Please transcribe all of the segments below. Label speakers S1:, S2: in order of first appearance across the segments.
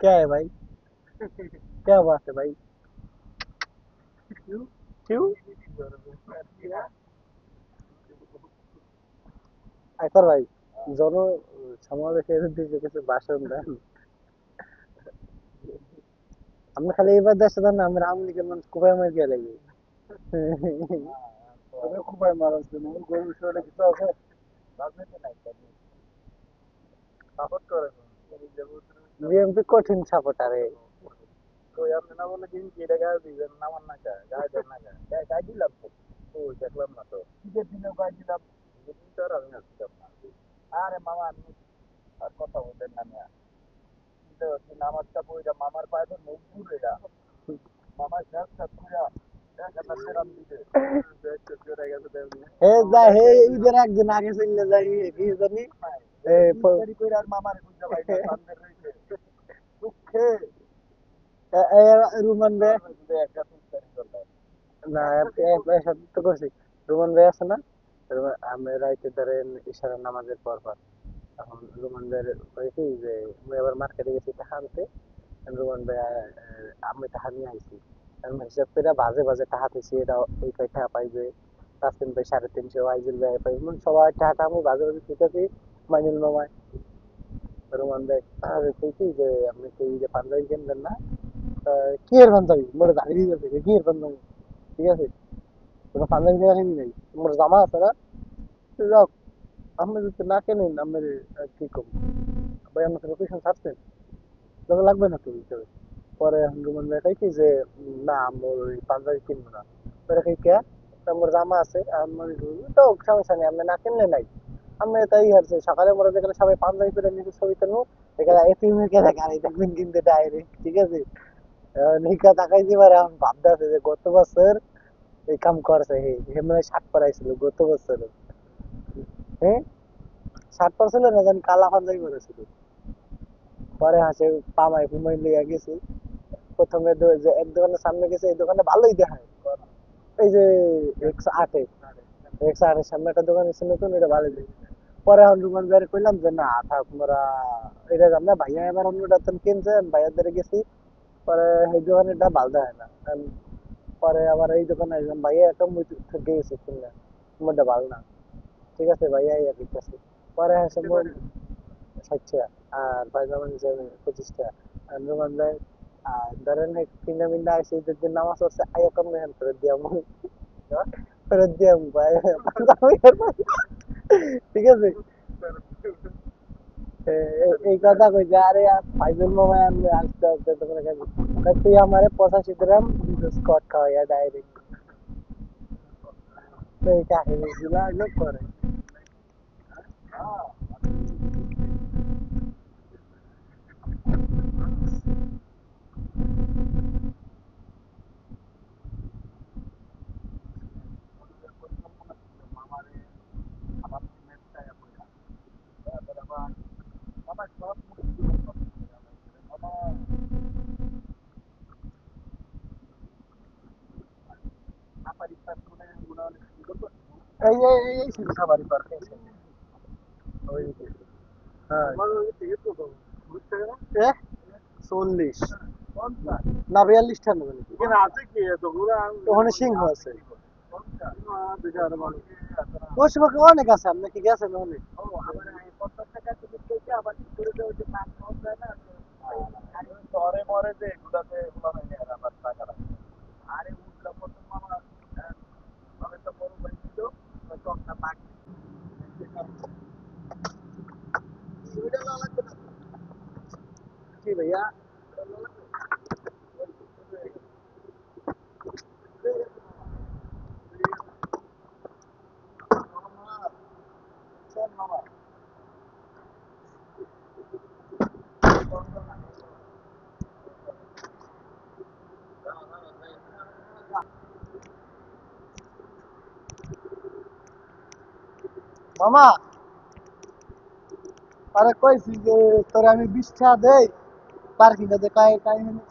S1: क्या है भाई? क्या बात है भाई? क्यों? আকর ভাই, জন সমাবেশের উদ্দেশ্যে কিছু ভাষণ দেন। আমরা খালি এবার দেশে দেন না, আমরা আওয়ামী লীগের মানুষ কোপায় মার গিয়ে লাগবে। কোপায় মারার জন্য গরু বিষয়টা কিছু আছে। বিএনপি কঠিন সাপোর্টারে। হে যা হে ঈদের একদিন আগে চলে যাই কি জানি রুমান ভাই না সাথে তো করছি। রুমান ভাই আছে না? আমি রাইতে ধরেন ইশারের নামাজের পর এখন রুমান ভাইয়ের হয়েছে যে আমি আবার মার্কেটে গেছি টাকা আনতে। রুমান ভাই আমি টাকা নিয়ে আইছি। আমি হিসাব করে বাজে বাজে টাকা দিছি, এটা এই কয় টাকা পাইবে, তাসলিম ভাই 350, আইজুল ভাই পাইবে, সবাই টাকাটা আমি বাজে বাজে ঠিক আছে। মাইনুল মামায় রোমান ভাই আর কইছি যে আপনি তো এই যে পাঞ্জাবি কিনবেন না? কি এর পাঞ্জাবি মোরে দাঁড়িয়ে দিয়েছে কি এর পাঞ্জাবি? ঠিক আছে, তোরা পাঞ্জাবি কেনা কিনি নাই, মোর জামা আছে না? তো যাও, আপনি যদি না কেনেন আমি কি করবো? ভাই আমার লোকেশন ছাড়ছেন, তবে লাগবে না তো হিসেবে। পরে রুমান ভাই কইছি যে না মোর ওই পাঞ্জাবি কিনবো না। পরে কই কে? তা মোর জামা আছে আমি তো সমস্যা নেই, আপনি না কিনলে নাই। আমি তাই হচ্ছে সকালে মোরা যেখানে সবাই পাঞ্জাবি পরে নিজে ছবি তুলবো, এখানে এতিমের কে গাড়ি দেখবেন কিন্তু ডাইরেক্ট, ঠিক আছে। নিকা তাকাইছি পারে এখন ভাবতেছে যে গত বছর এই কাম করছে, হে মানে শার্ট পরাইছিল গত বছর। হ্যাঁ, শার্ট পরছিল না জানি কালা পাঞ্জাবি পরেছিল। পরে হাসে পামাই ফুমাই লিয়ে গেছি। প্রথমে যে এক দোকানের সামনে গেছে, এই দোকানে ভালোই দেখায়, এই যে 108-এ, 108-এর সামনে একটা দোকান ছিল নতুন, এটা ভালো দেখায়। পরে এখন রুমান ভাইয়ের কইলাম যে না থাক মোরা এটা জান না, ভাইয়া এবার অন্যটা তো কিনছেন, ভাইয়ার দ্বারা গেছি। পরে এই দোকানেরটা ভালো দেখায় না। পরে আবার এই দোকানে আসলাম, ভাইয়া একটা মুই থেকে গেছি কিনলে মোটা ভালো না। ঠিক আছে ভাইয়া ইয়া দিতেছে। পরে আসে মোর 60 টাকা আর পায়জামা নিচে 25 টাকা। আর রুমান ভাই আর ধরেন কিনা মিন্না আসে ঈদের দিন নামাজ পড়ছে আয়া কম মেহান ফেরত দিয়া মুই, ফেরত দিয়া ভাই পাঞ্জাবি। ঠিক আছে, এই কথা কইছে। আরে ফাইজুল মামা আমি আসতে আসতে তোমরা তুই আমারে 85 গ্রাম স্কট খাওয়াইয়া ডাইরেক্ট এই কাহিনী গুলা হলো করে। এই শুধু সাবারি পার্ক ওই হ্যাঁ। এ 40 না 42 টা নেবেন ওখানে সিংহ আছে। ওই সময় অনেক আছে, আপনি কি গেছেন অনেক? কি ভাইয়া? মামা আরে কইছি যে তোরে আমি 20 টাকা দেই পার্কিং এ কয়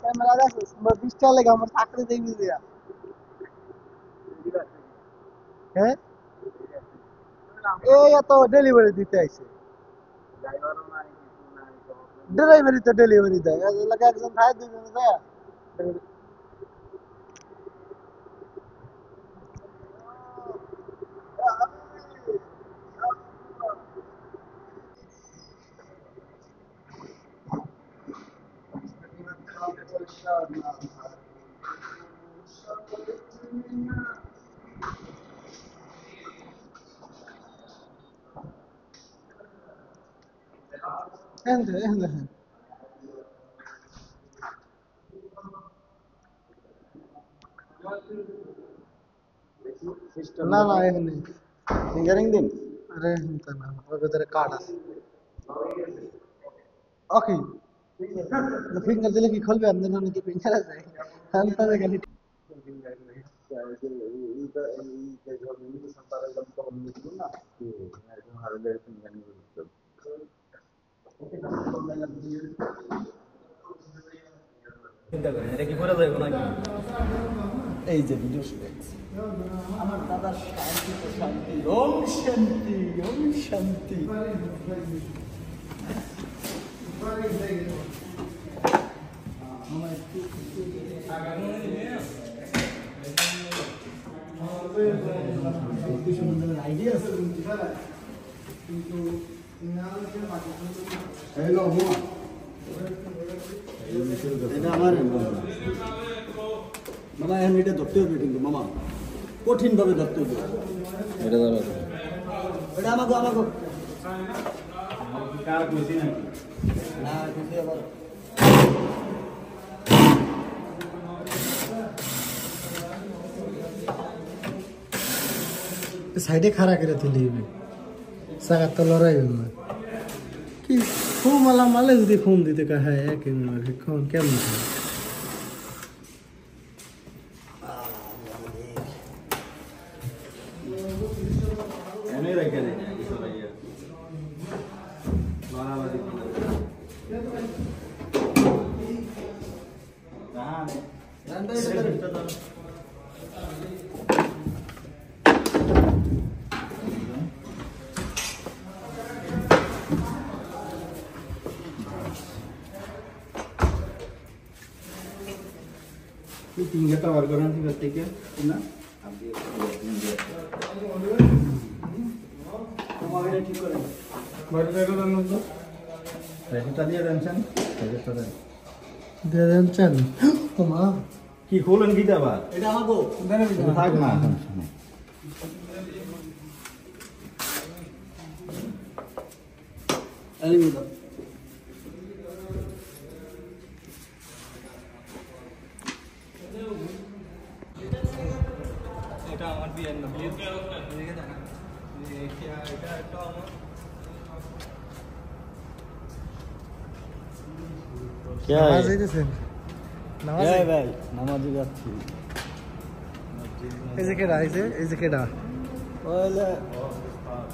S1: ক্যামেরা রাখিস, 20 টাকা লেগে আমার চাকরি দেই দিয়া। হ্যাঁ, এই এত ডেলিভারি দিতে আইছে।
S2: ডেলিভারি তো ডেলিভারি দেয় এলাকা একজন খায় দুজন দেয় না না এখানে
S1: ফিঙ্গারিং দিন
S2: আরে তা না ওর ভিতরে কার্ড আছে ওকে ফিঙ্গার দিলে কি খুলবে আপনার জন্য কি ফিঙ্গার আছে আমি তো খালি
S1: চিন্তা করেন এটা কি করে যাইব নাকি এই যে ভিডিও দেখছি আমার দাদার শান্তি তো শান্তি ওম শান্তি ওম শান্তি আইডিয়া আছে কিন্তু হ্যালো এটা আমার মামা এখন এটা ধরতে হবে কিন্তু মামা কঠিনভাবে ধরতে হবে এটা ধরো এটা আমাকে কার বুঝি নাকি না কিন্তু আবার
S2: সাইডে খাড়া করে তুলি সাগার তো লড়াই হল না কি খুব মালে যদি ফোন দিতে কা হ্যাঁ এখন কেমন
S1: tinggal tawar koran tiga na আমাদের ঠিক করে বড় জায়গা দাও তো এটা দিয়ে দেন
S2: দিয়ে দেন ওমা
S1: কি খোলেন কি আবার
S2: এটা আমাগো দেন
S1: থাক না
S2: আরে মিলা
S1: এটা আমার বিএনডব্লিউ এদিকে দেখেন এটা একটা আমার क्या है भाई नामाजी যাচ্ছি
S2: এই যে কেডা
S1: ওলে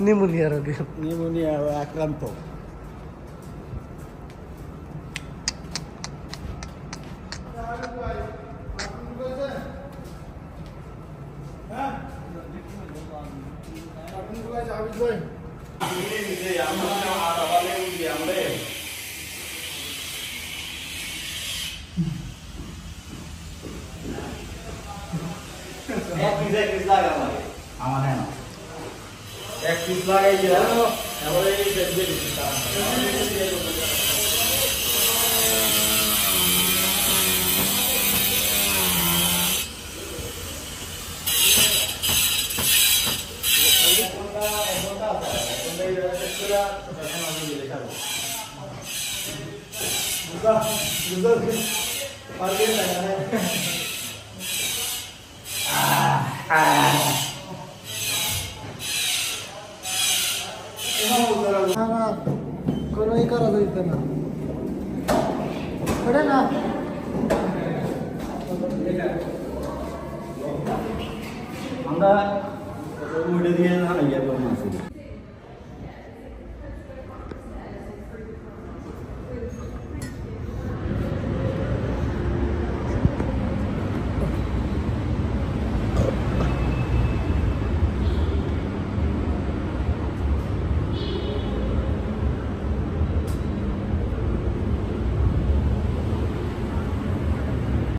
S2: নিউমোনিয়া রোগী
S1: নিউমোনিয়া আক্রান্ত আমার হ্যাঁ এক পিস লাগাই দিলাম এবার এই দেখবে
S2: কোনোই করা যাইতো না ওটা না
S1: আমরা উঠে দিয়ে হারাইয়া মাছ